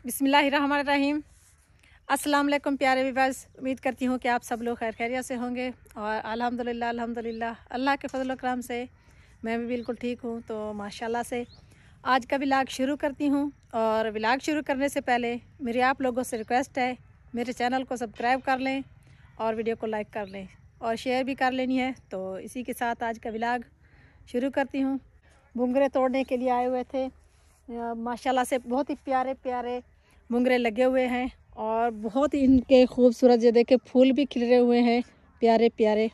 बिस्मिल्लाहिर्रहमानिर्रहीम। अस्सलाम वालेकुम प्यारे व्यूअर्स, उम्मीद करती हूँ कि आप सब लोग खैर खैरियत से होंगे और अल्हम्दुलिल्लाह अल्लाह के फजल करम से मैं भी बिल्कुल ठीक हूँ। तो माशाल्लाह से आज का व्लॉग शुरू करती हूँ। और व्लॉग शुरू करने से पहले मेरी आप लोगों से रिक्वेस्ट है, मेरे चैनल को सब्सक्राइब कर लें और वीडियो को लाइक कर लें और शेयर भी कर लेनी है। तो इसी के साथ आज का व्लॉग शुरू करती हूँ। भुंगरे तोड़ने के लिए आए हुए थे। माशाल्लाह से बहुत ही प्यारे प्यारे भुंगरे लगे हुए हैं और बहुत ही इनके खूबसूरत, ये देखे फूल भी खिले हुए हैं प्यारे प्यारे।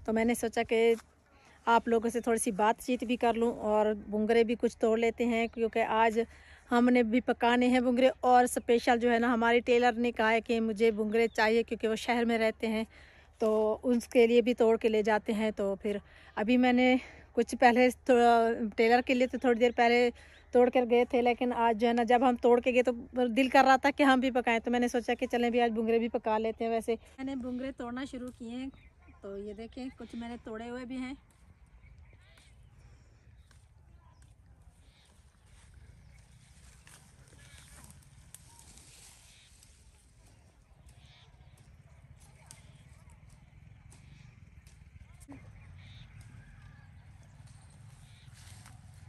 तो मैंने सोचा कि आप लोगों से थोड़ी सी बातचीत भी कर लूं और भुंगरे भी कुछ तोड़ लेते हैं, क्योंकि आज हमने भी पकाने हैं भुंगरे। और स्पेशल जो है ना, हमारी टेलर ने कहा है कि मुझे भुंगरे चाहिए क्योंकि वो शहर में रहते हैं, तो उसके लिए भी तोड़ के ले जाते हैं। तो फिर अभी मैंने कुछ पहले टेलर के लिए तो थोड़ी देर पहले तोड़ कर गए थे, लेकिन आज जो है ना, जब हम तोड़ के गए तो दिल कर रहा था कि हम भी पकाएं। तो मैंने सोचा कि चलें भी आज भुंगरे भी पका लेते हैं। वैसे मैंने भुंगरे तोड़ना शुरू किए हैं, तो ये देखें कुछ मैंने तोड़े हुए भी हैं।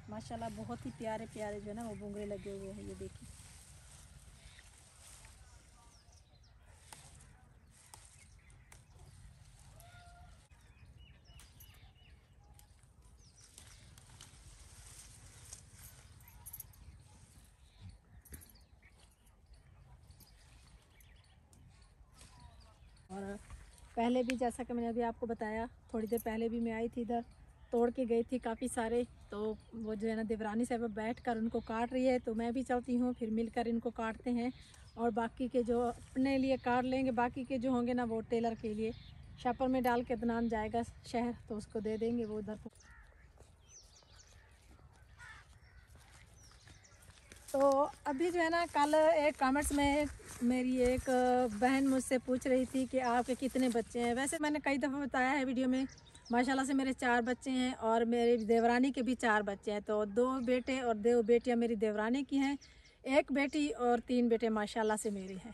माशाल्लाह बहुत ही प्यारे प्यारे जो है ना वो भुंगरे लगे हुए हैं, ये देखिए। और पहले भी जैसा कि मैंने अभी आपको बताया, थोड़ी देर पहले भी मैं आई थी इधर, तोड़ के गई थी काफ़ी सारे। तो वो जो है ना, देवरानी साहब बैठ कर उनको काट रही है, तो मैं भी चलती हूँ, फिर मिलकर इनको काटते हैं। और बाकी के जो अपने लिए काट लेंगे, बाकी के जो होंगे ना वो टेलर के लिए शॉपर में डाल के दनान जाएगा शहर, तो उसको दे देंगे वो उधर। तो अभी जो है ना, कल एक कमेंट्स में मेरी एक बहन मुझसे पूछ रही थी कि आपके कितने बच्चे हैं। वैसे मैंने कई दफ़ा बताया है वीडियो में, माशाल्लाह से मेरे 4 बच्चे हैं और मेरी देवरानी के भी 4 बच्चे हैं। तो 2 बेटे और 2 बेटियां मेरी देवरानी की हैं, 1 बेटी और 3 बेटे माशाल्लाह से मेरे हैं।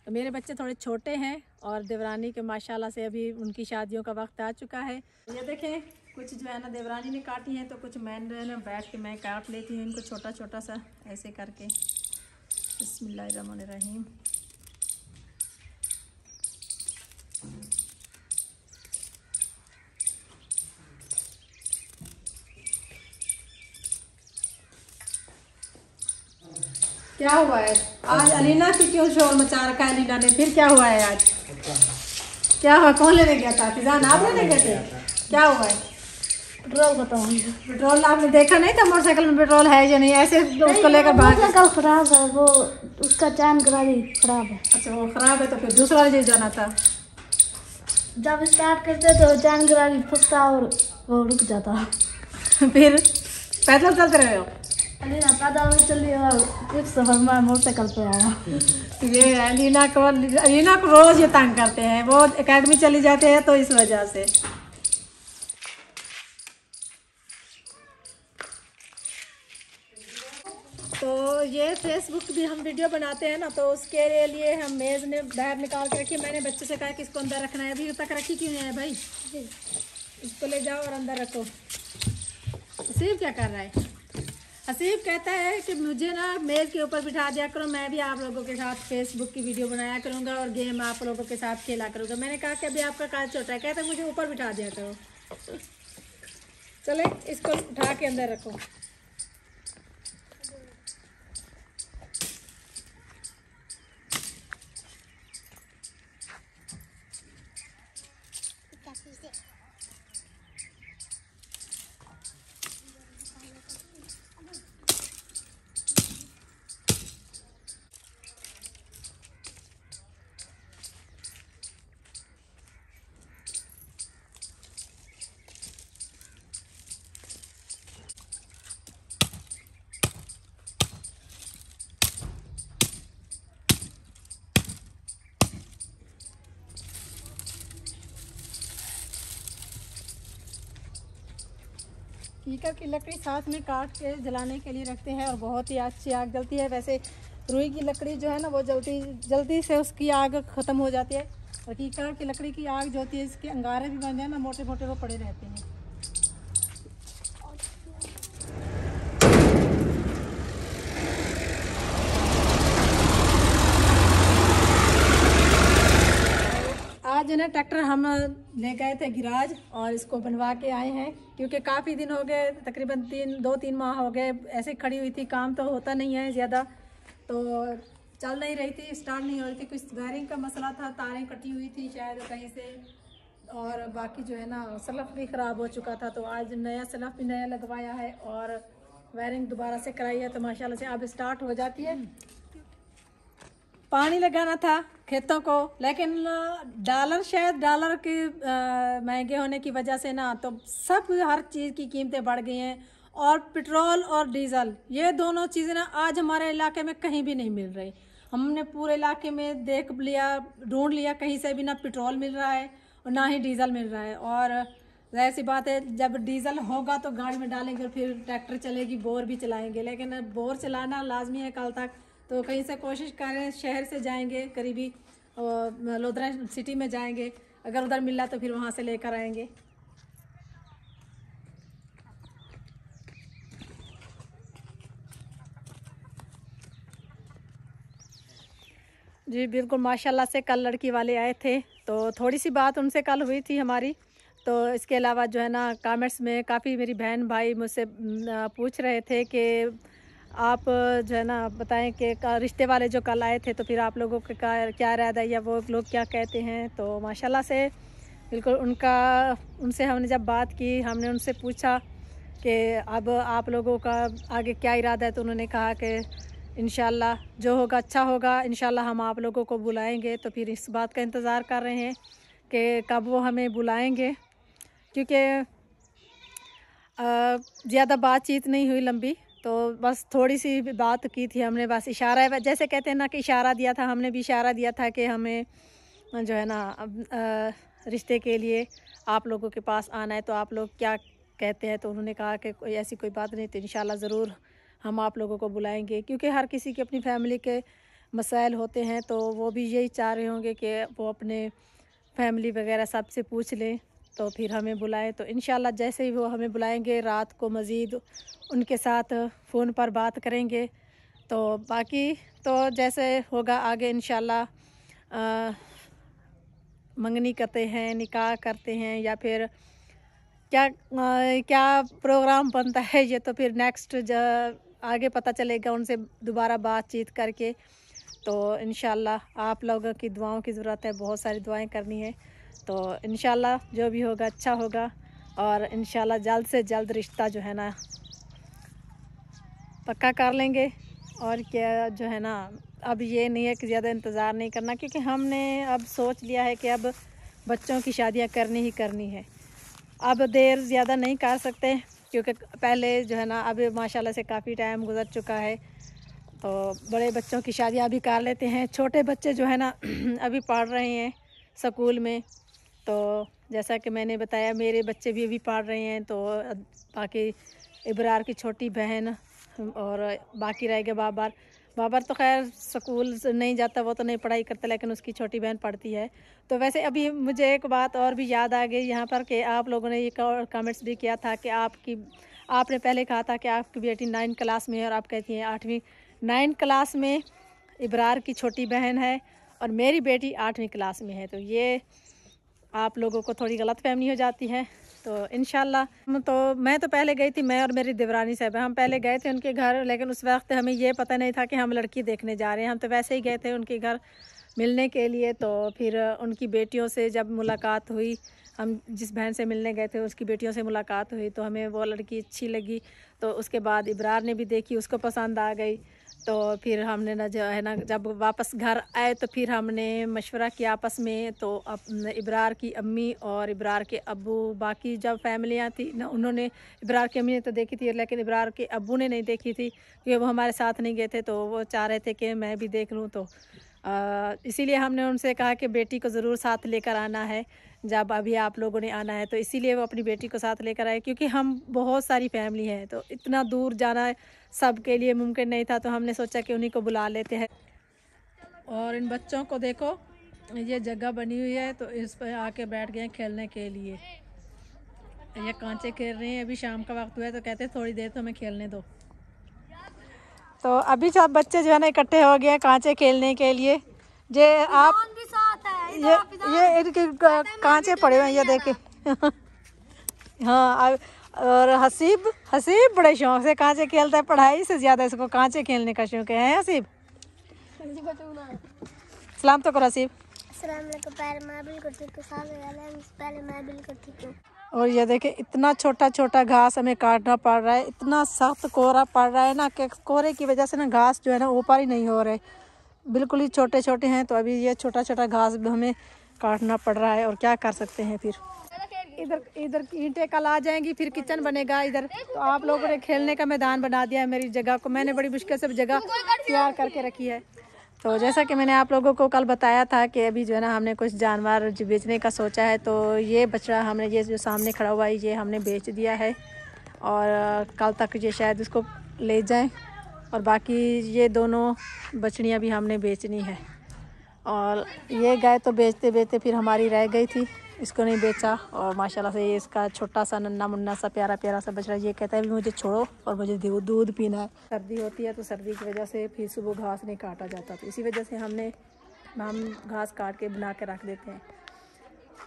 तो मेरे बच्चे थोड़े छोटे हैं और देवरानी के माशाल्लाह से अभी उनकी शादियों का वक्त आ चुका है। ये देखें कुछ जो है ना देवरानी ने काटी हैं, तो कुछ मैंने ना बैठ के मैं काट लेती हूँ इनको छोटा छोटा सा ऐसे करके। बिस्मिल्लाहिर्रहमानिर्रहीम। क्या हुआ है आज? अलीना की क्यों शोर मचा रखा है? अलीना ने फिर क्या हुआ है आज? क्या हुआ? कौन लेने गया था? फिजान आप लेने गए थे? क्या हुआ है? पेट्रोल खत्म हो गया। पेट्रोल आपने देखा नहीं था मोटरसाइकिल में पेट्रोल है या नहीं? ऐसे उसको लेकर भाग। मोटरसाइकिल खराब है, वो उसका चैन गाड़ी खराब है। अच्छा वो खराब है, तो फिर दूसरा ले जाना था। जब स्टार्ट करते तो चैन गाड़ी फंसता और वो रुक जाता। फिर पैदल चलते रहे हो? अलीना पैदल चली और कुछ सफर में मोटरसाइकिल पे आया। ये अलीना को रोज ये तंग करते हैं, वो एकेडमी चली जाते हैं तो इस वजह से। तो ये फेसबुक भी हम वीडियो बनाते हैं ना, तो उसके लिए हम मेज़ ने बाहर निकाल के रखी। मैंने बच्चे से कहा कि इसको अंदर रखना है। अभी तक रखी क्यों है भाई? इसको ले जाओ और अंदर रखो। हसीब क्या कर रहा है? हसीब कहता है कि मुझे ना मेज़ के ऊपर बिठा दिया करो, मैं भी आप लोगों के साथ फेसबुक की वीडियो बनाया करूँगा और गेम आप लोगों के साथ खेला करूँगा। मैंने कहा कि अभी आपका काज छोटा है, कहता मुझे ऊपर बिठा दिया करो। चले इसको उठा के अंदर रखो। कीकर की लकड़ी साथ में काट के जलाने के लिए रखते हैं और बहुत ही अच्छी आग जलती है। वैसे रुई की लकड़ी जो है ना वो जल्दी से उसकी आग ख़त्म हो जाती है, और कीकर की लकड़ी की आग जो होती है इसके अंगारे भी बन जाए ना मोटे मोटे वो पड़े रहते हैं। आज जो है ट्रैक्टर हम ले गए थे गिराज और इसको बनवा के आए हैं, क्योंकि काफ़ी दिन हो गए, तकरीबन 2-3 माह हो गए ऐसे खड़ी हुई थी। काम तो होता नहीं है ज़्यादा, तो चल नहीं रही थी, स्टार्ट नहीं हो रही थी। कुछ वायरिंग का मसला था, तारें कटी हुई थी शायद कहीं से, और बाकी जो है ना सलफ भी ख़राब हो चुका था। तो आज नया सलफ भी नया लगवाया है और वायरिंग दोबारा से कराई है, तो माशाल्लाह से अब स्टार्ट हो जाती है। पानी लगाना था खेतों को, लेकिन डॉलर के महंगे होने की वजह से ना तो सब हर चीज़ की कीमतें बढ़ गई हैं, और पेट्रोल और डीजल ये दोनों चीज़ें ना आज हमारे इलाके में कहीं भी नहीं मिल रही। हमने पूरे इलाके में देख लिया, ढूंढ लिया, कहीं से भी ना पेट्रोल मिल रहा है और ना ही डीजल मिल रहा है। और जाहिर सी बात है जब डीजल होगा तो गाड़ी में डालेंगे, फिर ट्रैक्टर चलेगी, बोर भी चलाएंगे, लेकिन बोर चलाना लाजमी है कल तक। तो कहीं से कोशिश करें, शहर से जाएंगे करीबी लोधरा सिटी में जाएंगे, अगर उधर मिला तो फिर वहाँ से लेकर आएंगे। जी बिल्कुल, माशाल्लाह से कल लड़की वाले आए थे, तो थोड़ी सी बात उनसे कल हुई थी हमारी। तो इसके अलावा जो है ना कमेंट्स में काफ़ी मेरी बहन भाई मुझसे पूछ रहे थे कि आप जो है ना बताएं कि रिश्ते वाले जो कल आए थे तो फिर आप लोगों का क्या इरादा है या वो लोग क्या कहते हैं। तो माशाल्लाह से बिल्कुल उनसे हमने जब बात की, हमने उनसे पूछा कि अब आप लोगों का आगे क्या इरादा है, तो उन्होंने कहा कि इंशाल्लाह जो होगा अच्छा होगा, इंशाल्लाह हम आप लोगों को बुलाएंगे। तो फिर इस बात का इंतज़ार कर रहे हैं कि कब वो हमें बुलाएंगे, क्योंकि ज़्यादा बातचीत नहीं हुई लंबी, तो बस थोड़ी सी बात की थी हमने, बस इशारा है, जैसे कहते हैं ना कि इशारा दिया था, हमने भी इशारा दिया था कि हमें जो है ना रिश्ते के लिए आप लोगों के पास आना है, तो आप लोग क्या कहते हैं। तो उन्होंने कहा कि कोई ऐसी कोई बात नहीं, तो इंशाल्लाह ज़रूर हम आप लोगों को बुलाएंगे, क्योंकि हर किसी की अपनी फैमिली के मसाइल होते हैं, तो वो भी यही चाह रहे होंगे कि वो अपने फैमिली वगैरह सबसे पूछ लें तो फिर हमें बुलाएं। तो इंशाल्लाह जैसे ही वो हमें बुलाएंगे रात को मज़ीद उनके साथ फ़ोन पर बात करेंगे। तो बाकी तो जैसे होगा आगे इंशाल्लाह मंगनी करते हैं, निकाह करते हैं, या फिर क्या प्रोग्राम बनता है ये तो फिर नेक्स्ट आगे पता चलेगा उनसे दोबारा बातचीत करके। तो इंशाल्लाह आप लोगों की दुआओं की ज़रूरत है, बहुत सारी दुआएं करनी है। तो इंशाल्लाह जो भी होगा अच्छा होगा, और इंशाल्लाह जल्द से जल्द रिश्ता जो है ना पक्का कर लेंगे। और क्या जो है ना अब ये नहीं है कि ज़्यादा इंतज़ार नहीं करना, क्योंकि हमने अब सोच लिया है कि अब बच्चों की शादियां करनी ही करनी है। अब देर ज़्यादा नहीं कर सकते, क्योंकि पहले जो है ना अब माशाल्लाह से काफ़ी टाइम गुजर चुका है, तो बड़े बच्चों की शादियां भी कर लेते हैं। छोटे बच्चे जो है ना अभी पढ़ रहे हैं स्कूल में, तो जैसा कि मैंने बताया मेरे बच्चे भी अभी पढ़ रहे हैं। तो बाकी इब्रार की छोटी बहन और बाकी रह गए बाबर तो खैर स्कूल नहीं जाता, वो तो नहीं पढ़ाई करता, लेकिन उसकी छोटी बहन पढ़ती है। तो वैसे अभी मुझे एक बात और भी याद आ गई यहाँ पर कि आप लोगों ने ये कमेंट्स भी किया था कि आपने पहले कहा था कि आपकी बेटी 9 क्लास में है, और आप कहती हैं 8वीं 9 क्लास में इब्रार की छोटी बहन है और मेरी बेटी 8वीं क्लास में है। तो ये आप लोगों को थोड़ी गलत फहमी हो जाती है। तो इंशाल्लाह तो मैं तो पहले गई थी, मैं और मेरी देवरानी साहब हम पहले गए थे उनके घर, लेकिन उस वक्त हमें ये पता नहीं था कि हम लड़की देखने जा रहे हैं। हम तो वैसे ही गए थे उनके घर मिलने के लिए। तो फिर उनकी बेटियों से जब मुलाकात हुई, हम जिस बहन से मिलने गए थे उसकी बेटियों से मुलाकात हुई, तो हमें वो लड़की अच्छी लगी। तो उसके बाद इब्रार ने भी देखी, उसको पसंद आ गई। तो फिर हमने ना जो है ना जब वापस घर आए तो फिर हमने मशवरा किया आपस में। तो इब्रार की अम्मी और इब्रार के अब्बू, बाकी जब फैमिलियाँ थी ना, उन्होंने इब्रार की अम्मी ने तो देखी थी, लेकिन इब्रार के अब्बू ने नहीं देखी थी, क्योंकि वो हमारे साथ नहीं गए थे। तो वो चाह रहे थे कि मैं भी देख लूँ। तो इसीलिए हमने उनसे कहा कि बेटी को ज़रूर साथ लेकर आना है जब अभी आप लोगों ने आना है, तो इसीलिए वो अपनी बेटी को साथ लेकर आए, क्योंकि हम बहुत सारी फैमिली हैं तो इतना दूर जाना सबके लिए मुमकिन नहीं था, तो हमने सोचा कि उन्हीं को बुला लेते हैं। और इन बच्चों को देखो, ये जगह बनी हुई है तो इस पर आके बैठ गए खेलने के लिए। ये कांचे खेल रहे हैं, अभी शाम का वक्त हुआ है तो कहते हैं थोड़ी देर तो हमें खेलने दो। तो अभी सब बच्चे जो है ना इकट्ठे हो गए हैं कांचे खेलने के लिए। जे आप भी साथ है, ये इनके कांचे पड़े हुए हैं, ये देखे। हाँ, और हसीब बड़े शौक से कांचे खेलता है, पढ़ाई से ज़्यादा इसको कांचे खेलने का शौक है। हसीब, सलाम तो करो हसीब। और ये देखे इतना छोटा छोटा घास हमें काटना पड़ रहा है, इतना सख्त कोहरा पड़ रहा है ना कि कोहरे की वजह से ना घास जो है ना ऊपर ही नहीं हो रहे, बिल्कुल ही छोटे छोटे हैं। तो अभी ये छोटा छोटा घास भी हमें काटना पड़ रहा है, और क्या कर सकते हैं। फिर इधर ईंटें कल आ जाएंगी, फिर किचन बनेगा इधर। तो आप लोगों ने खेलने का मैदान बना दिया है मेरी जगह को, मैंने बड़ी मुश्किल से जगह तैयार करके रखी है। तो जैसा कि मैंने आप लोगों को कल बताया था कि अभी जो है ना हमने कुछ जानवर बेचने का सोचा है, तो ये बछड़ा हमने ये जो सामने खड़ा हुआ है ये हमने बेच दिया है, और कल तक ये शायद इसको ले जाएं, और बाकी ये दोनों बछड़ियाँ भी हमने बेचनी है। और ये गाय तो बेचते बेचते फिर हमारी रह गई थी, इसको नहीं बेचा। और माशाल्लाह से ये इसका छोटा सा नन्ना मुन्ना सा प्यारा प्यारा सा बछड़ा ये कहता है भी मुझे छोड़ो और मुझे दूध पीना है। सर्दी होती है तो सर्दी की वजह से फिर सुबह घास नहीं काटा जाता, तो इसी वजह से हम घास काट के बना के रख देते हैं।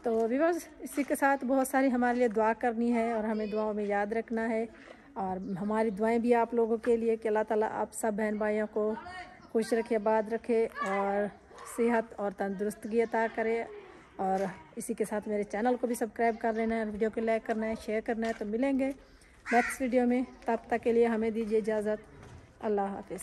तो भी बस इसी के साथ बहुत सारी हमारे लिए दुआ करनी है, और हमें दुआओं में याद रखना है, और हमारी दुआएं भी आप लोगों के लिए कि अल्लाह ताला आप सब बहन भाइयों को खुश रखे, आबाद रखे, और सेहत और तंदुरुस्तगी अता करे। और इसी के साथ मेरे चैनल को भी सब्सक्राइब कर लेना है, वीडियो को लाइक करना है, शेयर करना है। तो मिलेंगे नेक्स्ट वीडियो में, तब तक के लिए हमें दीजिए इजाज़त। अल्लाह हाफिज़।